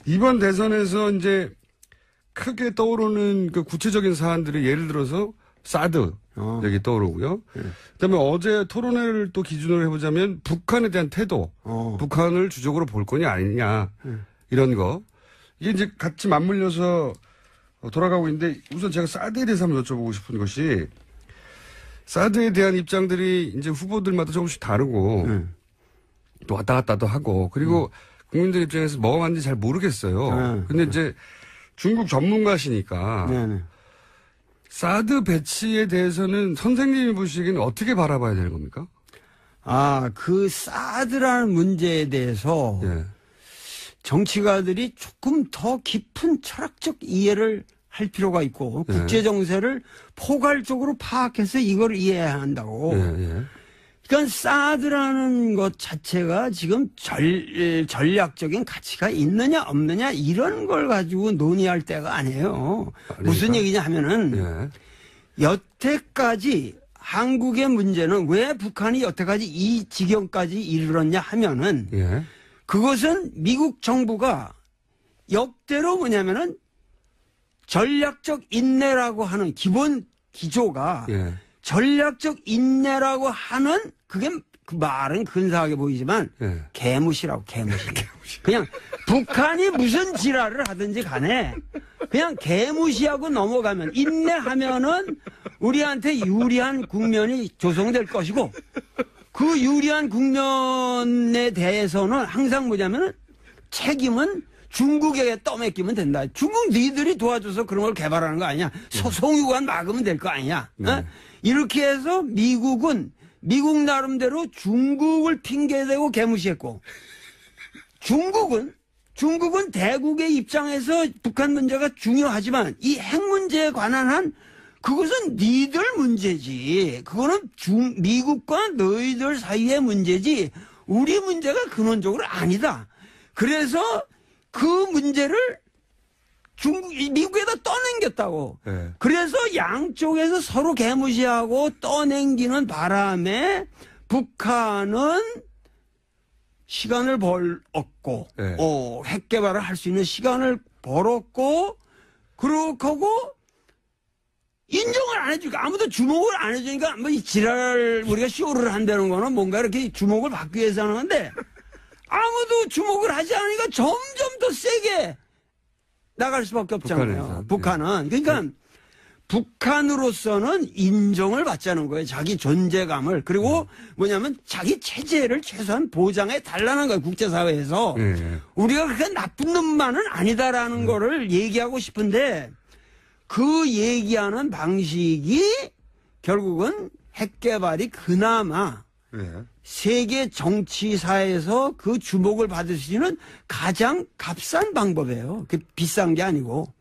이번 대선에서 이제 크게 떠오르는 그 구체적인 사안들이 예를 들어서 사드 여기 떠오르고요. 그다음에 어제 토론회를 또 기준으로 해보자면 북한에 대한 태도, 북한을 주적으로 볼 거냐 아니냐 이런 거 이게 이제 같이 맞물려서 돌아가고 있는데 우선 제가 사드에 대해서 한번 여쭤보고 싶은 것이 사드에 대한 입장들이 이제 후보들마다 조금씩 다르고 또 왔다 갔다도 하고 그리고 국민들 입장에서 뭐가 맞는지 잘 모르겠어요. 근데 이제 중국 전문가시니까 사드 배치에 대해서는 선생님이 보시기에는 어떻게 바라봐야 되는 겁니까? 그 사드라는 문제에 대해서 예. 정치가들이 조금 더 깊은 철학적 이해를 할 필요가 있고 예. 국제 정세를 포괄적으로 파악해서 이걸 이해해야 한다고. 예. 그러니까 사드라는 것 자체가 지금 전략적인 가치가 있느냐 없느냐 이런 걸 가지고 논의할 때가 아니에요. 아닙니까? 무슨 얘기냐 하면은 여태까지 한국의 문제는 왜 북한이 여태까지 이 지경까지 이르렀냐 하면은 그것은 미국 정부가 역대로 뭐냐면은 전략적 인내라고 하는 기본 기조가 전략적 인내라고 하는 그게 그 말은 근사하게 보이지만 개무시라고 개무시. 그냥 북한이 무슨 지랄을 하든지 간에 그냥 개무시하고 넘어가면 인내하면은 우리한테 유리한 국면이 조성될 것이고 그 유리한 국면에 대해서는 항상 뭐냐면은 책임은 중국에게 떠맡기면 된다. 중국 니들이 도와줘서 그런 걸 개발하는 거 아니야. 송유관 막으면 될 거 아니야. 이렇게 해서 미국은 미국 나름대로 중국을 핑계대고 개무시했고 중국은 대국의 입장에서 북한 문제가 중요하지만 이 핵 문제에 관한 한 그것은 니들 문제지. 그거는 미국과 너희들 사이의 문제지 우리 문제가 근원적으로 아니다. 그래서 그 문제를 미국에다 떠넘겼다고. 그래서 양쪽에서 서로 개무시하고 떠넘기는 바람에 북한은 시간을 벌었고, 핵 개발을 할 수 있는 시간을 벌었고, 그러고 인정을 안 해주니까 아무도 주목을 안 해주니까 뭐 이 지랄 우리가 쇼를 한다는 거는 뭔가 이렇게 주목을 받기 위해서 하는 건데 아무도 주목을 하지 않으니까 점점 더 세게 나갈 수밖에 없잖아요. 북한은. 그러니까 북한으로서는 인정을 받자는 거예요. 자기 존재감을. 그리고 뭐냐면 자기 체제를 최소한 보장해 달라는 거예요. 국제사회에서. 우리가 그렇게 나쁜 놈만은 아니다라는 거를 얘기하고 싶은데 그 얘기하는 방식이 결국은 핵 개발이 그나마 세계 정치사에서 그 주목을 받을 수 있는 가장 값싼 방법이에요. 그 비싼 게 아니고.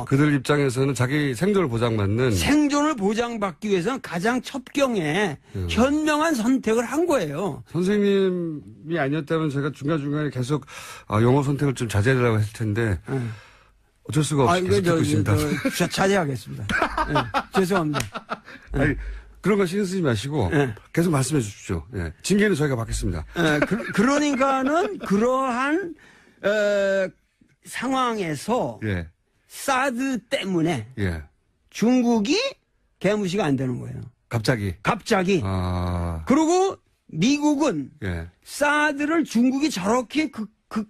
그들 입장에서는 자기 생존을 보장받는. 생존을 보장받기 위해서는 가장 첩경에 현명한 선택을 한 거예요. 선생님이 아니었다면 제가 중간중간에 계속 영어 선택을 좀 자제하려고 했을 텐데 어쩔 수가 없이 계속 듣고 있습니다. 자제하겠습니다. 죄송합니다. 아니, 그런 거 신경 쓰지 마시고 계속 말씀해 주십시오. 징계는 저희가 받겠습니다. 그러니까는 그러한 상황에서 사드 때문에 중국이 개무시가 안 되는 거예요. 갑자기. 그리고 미국은 사드를 중국이 저렇게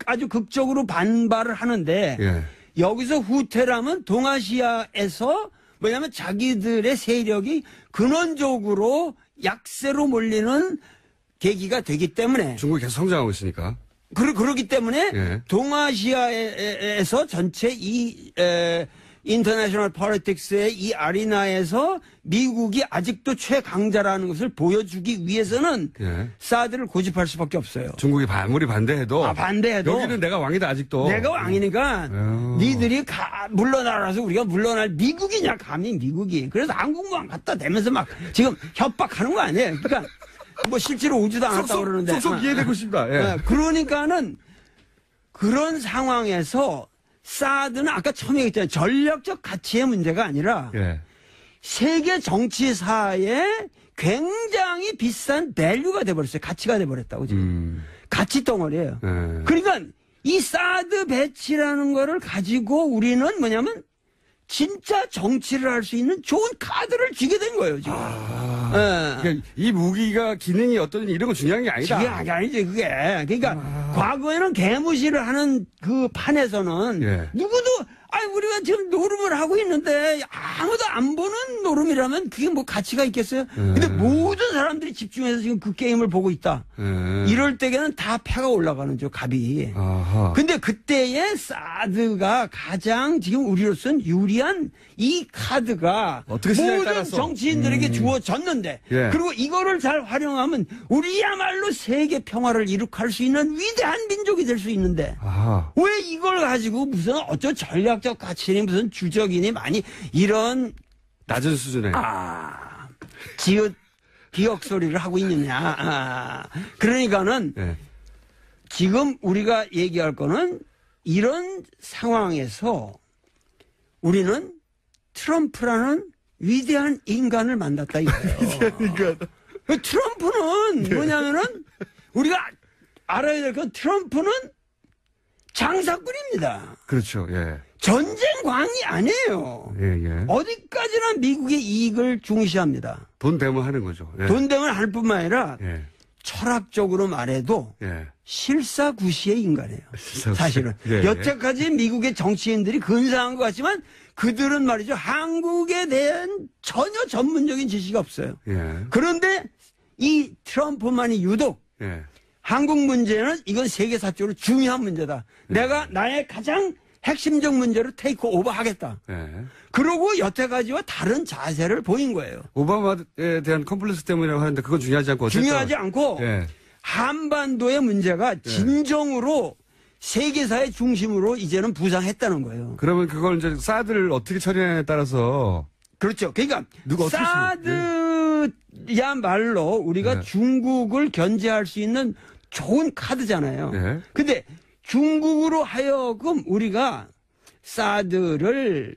아주 극적으로 반발을 하는데 여기서 후퇴라면 동아시아에서 뭐냐면 자기들의 세력이 근원적으로 약세로 몰리는 계기가 되기 때문에 중국이 계속 성장하고 있으니까 그렇기 때문에 동아시아에서 전체 이 인터내셔널 폴리틱스의 이 아리나에서 미국이 아직도 최강자라는 것을 보여주기 위해서는 사드를 고집할 수밖에 없어요. 중국이 아무리 반대해도 여기는 내가 왕이다 아직도. 내가 왕이니까 니들이 물러나라서 우리가 물러날 미국이냐 감히 미국이. 그래서 한국만 갖다 대면서 막 지금 협박하는 거 아니에요. 그러니까 뭐 실제로 오지도 않았다고 그러는데. 속속 이해되고 싶다. 그러니까는 그런 상황에서 사드는 아까 처음에 얘기했잖아요. 전략적 가치의 문제가 아니라 세계 정치사에 굉장히 비싼 밸류가 돼버렸어요. 가치가 돼버렸다고 지금. 가치 덩어리예요. 그러니까 이 사드 배치라는 거를 가지고 우리는 뭐냐면 진짜 정치를 할 수 있는 좋은 카드를 쥐게 된 거예요, 지금. 그러니까 이 무기가 기능이 어떠니 이런 건 중요한 게 아니다. 그게 아니지, 그게. 그러니까 과거에는 개무시를 하는 그 판에서는 누구도 우리가 지금 노름을 하고 있는데 아무도 안 보는 노름이라면 그게 뭐 가치가 있겠어요? 근데 모든 사람들이 집중해서 지금 그 게임을 보고 있다. 이럴 때에는 다 패가 올라가는 죠, 갑이. 근데 그때의 사드가 가장 지금 우리로서는 유리한 이 카드가 모든 따라서. 정치인들에게 주어졌는데 그리고 이거를 잘 활용하면 우리야말로 세계 평화를 이룩할 수 있는 위대한 민족이 될 수 있는데 왜 이걸 가지고 무슨 어쩌 전략적 가치니 무슨 주적이니 많이 이런 낮은 수준에 지읒 기억 소리를 하고 있느냐. 그러니까는 지금 우리가 얘기할 거는 이런 상황에서 우리는 트럼프라는 위대한 인간을 만났다 이거예요. 위대한 인간. 트럼프는 뭐냐면은 우리가 알아야 될 건 트럼프는 장사꾼입니다. 그렇죠. 예. 전쟁광이 아니에요. 어디까지나 미국의 이익을 중시합니다. 돈 되면 하는 거죠. 돈 되면 할 뿐만 아니라 철학적으로 말해도 실사구시의 인간이에요. 사실은. 여태까지 미국의 정치인들이 근사한 것 같지만 그들은 말이죠. 한국에 대한 전혀 전문적인 지식이 없어요. 그런데 이 트럼프만이 유독 한국 문제는 이건 세계사적으로 중요한 문제다. 내가 나의 가장 핵심적 문제로 테이크 오버 하겠다. 그러고 여태까지와 다른 자세를 보인 거예요. 오바마에 대한 컴플렉스 때문이라고 하는데 그건 중요하지 않고 중요하지 않고 한반도의 문제가 진정으로 세계사의 중심으로 이제는 부상했다는 거예요. 그러면 그걸 이제 사드를 어떻게 처리하냐에 따라서 그렇죠. 그러니까 사드야말로 우리가 중국을 견제할 수 있는 좋은 카드잖아요. 근데 중국으로 하여금 우리가 사드를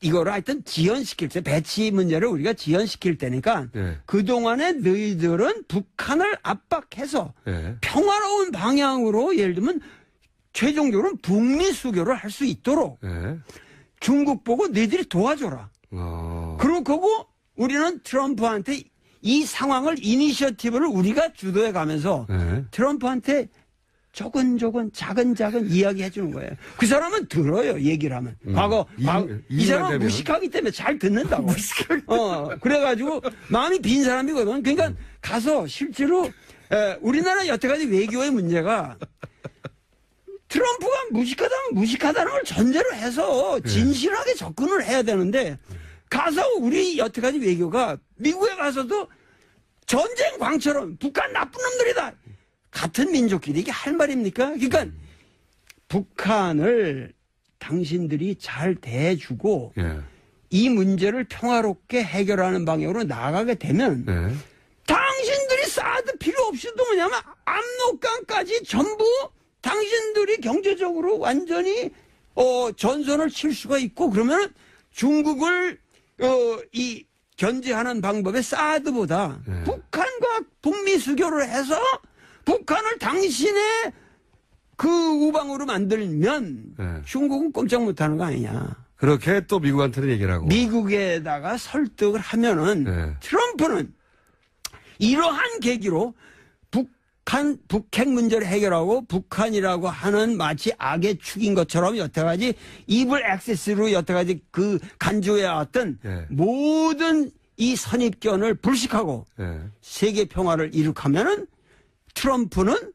이거를 하여튼 지연시킬 때 배치 문제를 우리가 지연시킬 때니까 그동안에 너희들은 북한을 압박해서 평화로운 방향으로 예를 들면 최종적으로 북미 수교를 할 수 있도록 중국 보고 너희들이 도와줘라. 그러고 우리는 트럼프한테 이 상황을 이니셔티브를 우리가 주도해 가면서 트럼프한테 조근조근 작은 이야기 해주는 거예요. 그 사람은 들어요. 얘기를 하면. 이 사람은 무식하기 때문에 잘 듣는다고. 그래가지고 마음이 빈 사람이거든. 그러니까 가서 실제로 우리나라 여태까지 외교의 문제가 트럼프가 무식하다는 걸 전제로 해서 진실하게 접근을 해야 되는데 가서 우리 여태까지 외교가 미국에 가서도 전쟁 광처럼 북한 나쁜 놈들이다. 같은 민족끼리 이게 할 말입니까? 그러니까 북한을 당신들이 잘 대해주고 이 문제를 평화롭게 해결하는 방향으로 나아가게 되면 당신들이 사드 필요 없이도 뭐냐면 압록강까지 전부 당신들이 경제적으로 완전히 전선을 칠 수가 있고 그러면 중국을 이 견제하는 방법의 사드보다 북한과 북미 수교를 해서 북한을 당신의 그 우방으로 만들면 중국은 꼼짝 못하는 거 아니냐. 그렇게 또 미국한테는 얘기를 하고. 미국에다가 설득을 하면은 트럼프는 이러한 계기로 북핵 문제를 해결하고 북한이라고 하는 마치 악의 축인 것처럼 여태까지 이블 액세스로 여태까지 그 간주해왔던 모든 이 선입견을 불식하고 세계 평화를 이룩하면은 트럼프는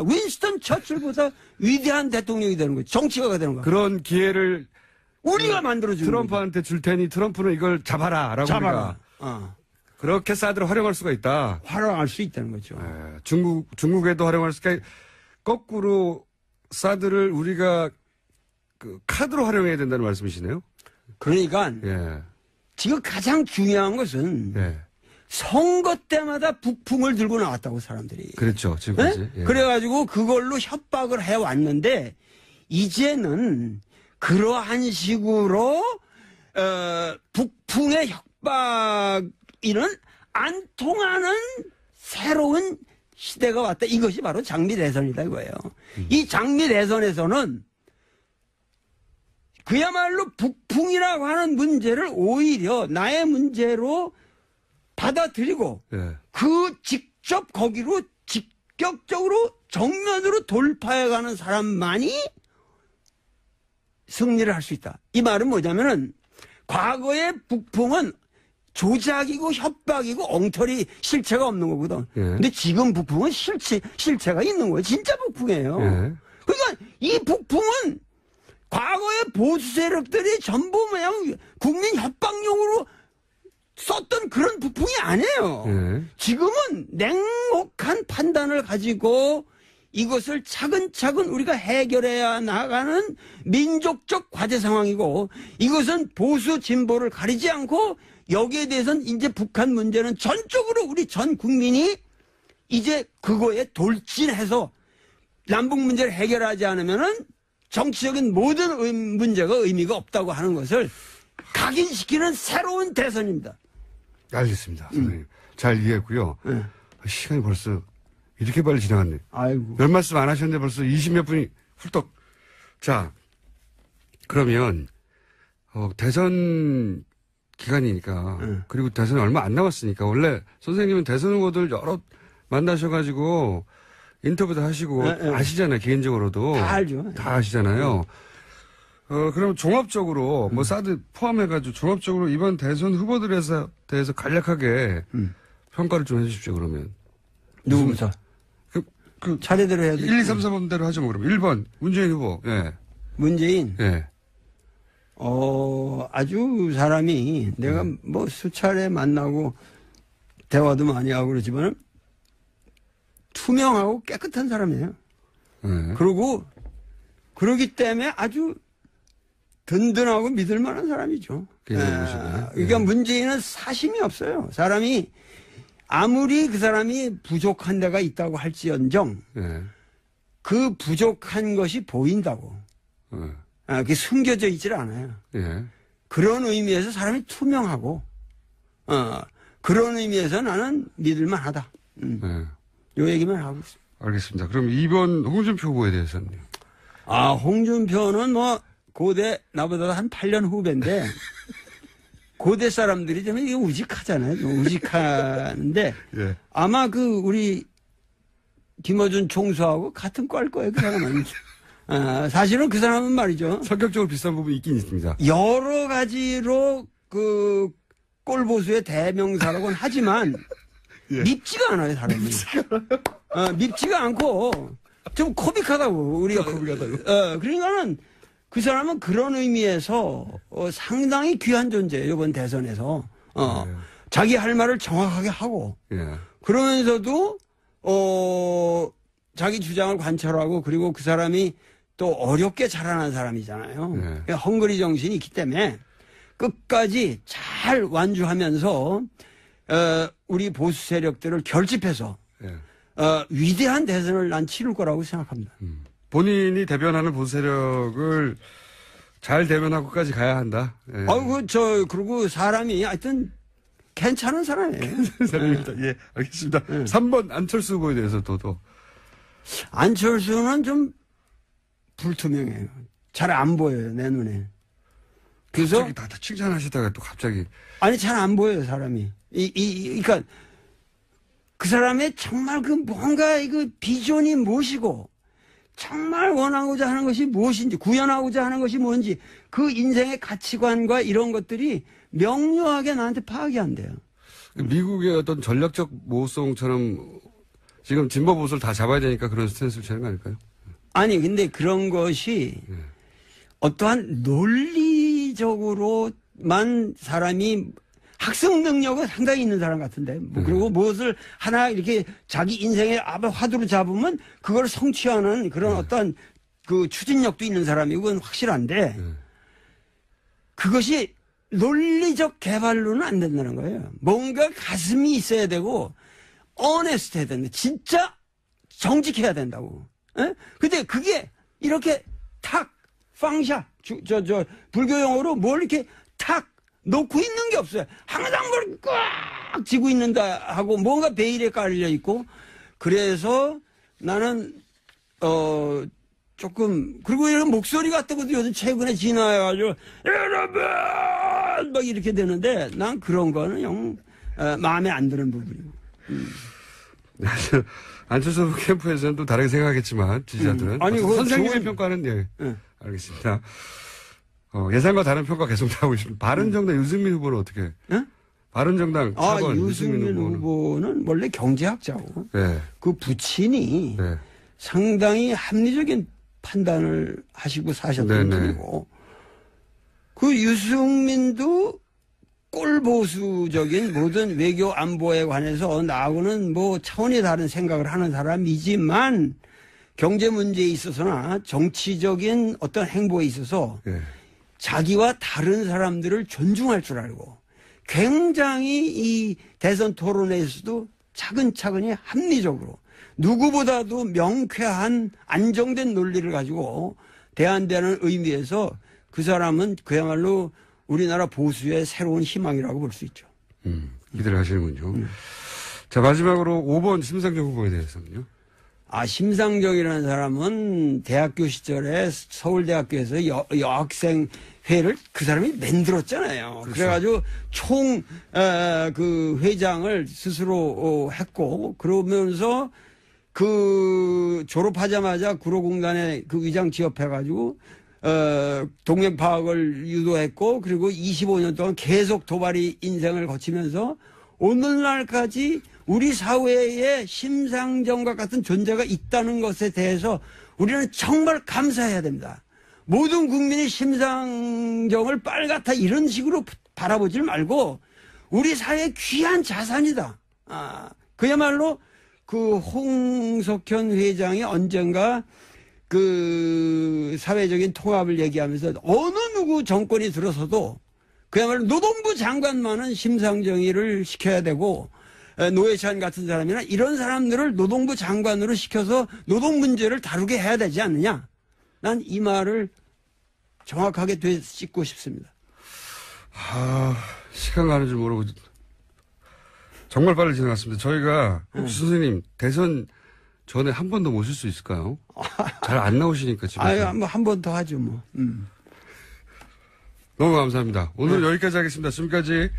윈스턴 처칠보다 위대한 대통령이 되는 거죠. 정치가가 되는 거예요. 그런 기회를 우리가 만들어주는 트럼프한테 줄 테니 트럼프는 이걸 잡아라. 그렇게 사드를 활용할 수가 있다. 활용할 수 있다는 거죠. 중국에도 활용할 수 있다. 거꾸로 사드를 우리가 그 카드로 활용해야 된다는 말씀이시네요. 그러니까 지금 가장 중요한 것은 선거 때마다 북풍을 들고 나왔다고 사람들이. 그렇죠. 지금까지. 그래가지고 그걸로 협박을 해왔는데 이제는 그러한 식으로 북풍의 협박이는 안 통하는 새로운 시대가 왔다. 이것이 바로 장미 대선이다 이거예요. 이 장미 대선에서는 그야말로 북풍이라고 하는 문제를 오히려 나의 문제로 받아들이고 그 직접 거기로 직격적으로 정면으로 돌파해가는 사람만이 승리를 할 수 있다. 이 말은 뭐냐면은 과거의 북풍은 조작이고 협박이고 엉터리 실체가 없는 거거든. 근데 지금 북풍은 실체가 있는 거예요. 진짜 북풍이에요. 그러니까 이 북풍은 과거의 보수 세력들이 전부 그냥 국민 협박용으로 썼던 그런 북풍이 아니에요. 지금은 냉혹한 판단을 가지고 이것을 차근차근 우리가 해결해야 나가는 민족적 과제 상황이고 이것은 보수 진보를 가리지 않고 여기에 대해서는 이제 북한 문제는 전적으로 우리 전 국민이 이제 그거에 돌진해서 남북 문제를 해결하지 않으면은 정치적인 모든 문제가 의미가 없다고 하는 것을 각인시키는 새로운 대선입니다. 알겠습니다. 선생님. 잘 이해했고요. 시간이 벌써 이렇게 빨리 지나갔네. 아이고. 별 말씀 안 하셨는데 벌써 20몇 분이 훌떡. 자, 그러면, 대선 기간이니까, 그리고 대선이 얼마 안 남았으니까, 원래 선생님은 대선 후보들 여러 만나셔가지고, 인터뷰도 하시고, 아시잖아요, 개인적으로도. 다 알죠. 다 아시잖아요. 그럼 종합적으로, 뭐, 사드 포함해가지고, 종합적으로 이번 대선 후보들에 대해서 간략하게 평가를 좀 해주십시오, 그러면. 누구부터? 차례대로 해야 돼. 1, 2, 3, 4번대로 하죠, 뭐, 그럼. 1번, 문재인 후보, 예. 문재인? 예. 아주 사람이 내가 뭐 수차례 만나고 대화도 많이 하고 그러지만 투명하고 깨끗한 사람이에요. 그리고 그러기 때문에 아주 든든하고 믿을 만한 사람이죠. 그러니까 문재인은 사심이 없어요. 사람이 아무리 그 사람이 부족한 데가 있다고 할지언정 그 부족한 것이 보인다고. 그게 숨겨져 있질 않아요. 그런 의미에서 사람이 투명하고 그런 의미에서 나는 믿을만하다. 요 얘기만 하고 있습니다. 알겠습니다. 그럼 2번 홍준표 후보에 대해서는? 홍준표는 뭐 고대 나보다 한 8년 후배인데 고대 사람들이 좀 이게 우직하잖아요. 좀 우직한데 아마 우리 김어준 총수하고 같은 과일 거예요. 그 사람은. 사실은 그 사람은 말이죠. 성격적으로 비슷한 부분이 있긴 있습니다. 여러 가지로 꼴보수의 대명사라고는 하지만 밉지가 않아요, 사람이. 밉지가 않고 좀 코믹하다고 우리가. 코믹하다고. 그러니까는 그 사람은 그런 의미에서 상당히 귀한 존재예요. 이번 대선에서. 자기 할 말을 정확하게 하고 그러면서도 자기 주장을 관철하고 그리고 그 사람이 또 어렵게 자라난 사람이잖아요. 헝그리 정신이 있기 때문에 끝까지 잘 완주하면서 우리 보수 세력들을 결집해서 위대한 대선을 난 치를 거라고 생각합니다. 본인이 대변하는 보수 세력을 잘 대변하고까지 가야 한다. 그리고 사람이 하여튼 괜찮은 사람이에요. 괜찮은 사람입니다. 예, 알겠습니다. 3번 안철수 후보에 대해서 또. 안철수는 좀 불투명해요. 잘 안 보여요, 내 눈에. 그래서. 갑자기 다 칭찬하시다가 또 갑자기. 아니, 잘 안 보여요, 사람이. 그러니까 그 사람의 정말 뭔가 비전이 무엇이고 정말 원하고자 하는 것이 무엇인지 구현하고자 하는 것이 뭔지 그 인생의 가치관과 이런 것들이 명료하게 나한테 파악이 안 돼요. 미국의 어떤 전략적 모성처럼 지금 진보 보수를 다 잡아야 되니까 그런 스탠스를 취하는 거 아닐까요? 아니 근데 그런 것이 어떠한 논리적으로만 사람이 학습 능력은 상당히 있는 사람 같은데 그리고 무엇을 하나 이렇게 자기 인생의 화두로 잡으면 그걸 성취하는 그런 어떤 추진력도 있는 사람이고 그건 확실한데 그것이 논리적 개발로는 안 된다는 거예요. 뭔가 가슴이 있어야 되고 어네스트 해야 된다. 진짜 정직해야 된다고. 근데 그게 이렇게 탁 방샤 불교 용어로 뭘 이렇게 탁 놓고 있는 게 없어요. 항상 뭘 꽉 쥐고 있는다 하고 뭔가 베일에 깔려 있고 그래서 나는 조금 그리고 이런 목소리 같은 것도 요즘 최근에 진화해가지고 여러분 막 이렇게 되는데 난 그런 거는 영 마음에 안 드는 부분이고. 안철수 캠프에서는 또 다르게 생각하겠지만 지지자들은 아니 선생님의 평가는 예. 알겠습니다. 예상과 다른 평가 계속 나오고 있습니다. 바른정당 유승민 후보는 어떻게? 바른정당 차관 유승민 후보는 원래 경제학자고 네. 그 부친이 네. 상당히 합리적인 판단을 하시고 사셨던 분이고 그 유승민도 꼴보수적인 모든 외교 안보에 관해서 나하고는 뭐 차원이 다른 생각을 하는 사람이지만 경제 문제에 있어서나 정치적인 어떤 행보에 있어서 네. 자기와 다른 사람들을 존중할 줄 알고 굉장히 이 대선 토론회에서도 차근차근히 합리적으로 누구보다도 명쾌한 안정된 논리를 가지고 대한다는 의미에서 그 사람은 그야말로 우리나라 보수의 새로운 희망이라고 볼 수 있죠. 기대를 하시는군요. 자, 마지막으로 5번 심상정 후보에 대해서는요. 심상정이라는 사람은 대학교 시절에 서울대학교에서 여학생회를 그 사람이 만들었잖아요. 그렇죠. 그래가지고 그 회장을 스스로 했고 그러면서 그 졸업하자마자 구로공단에 그 의장 취업해가지고 동맹 파악을 유도했고 그리고 25년 동안 계속 도발이 인생을 거치면서 오늘날까지 우리 사회에 심상정과 같은 존재가 있다는 것에 대해서 우리는 정말 감사해야 됩니다. 모든 국민이 심상정을 빨갛다 이런 식으로 바라보지 말고 우리 사회의 귀한 자산이다. 그야말로 그 홍석현 회장이 언젠가 그 사회적인 통합을 얘기하면서 어느 누구 정권이 들어서도 그야말로 노동부 장관만은 심상정이를 시켜야 되고 노회찬 같은 사람이나 이런 사람들을 노동부 장관으로 시켜서 노동 문제를 다루게 해야 되지 않느냐. 난 이 말을 정확하게 되짚고 싶습니다. 시간 가는 줄 모르고 정말 빨리 지나갔습니다. 저희가 혹시 선생님 대선 전에 한 번 더 모실 수 있을까요? 잘 안 나오시니까 집에서. 한 번 더 하죠 뭐. 너무 감사합니다. 오늘 여기까지 하겠습니다. 지금까지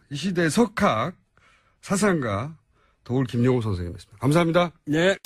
이 시대의 석학 사상가 도울 김용호 선생님이었습니다. 감사합니다. 네.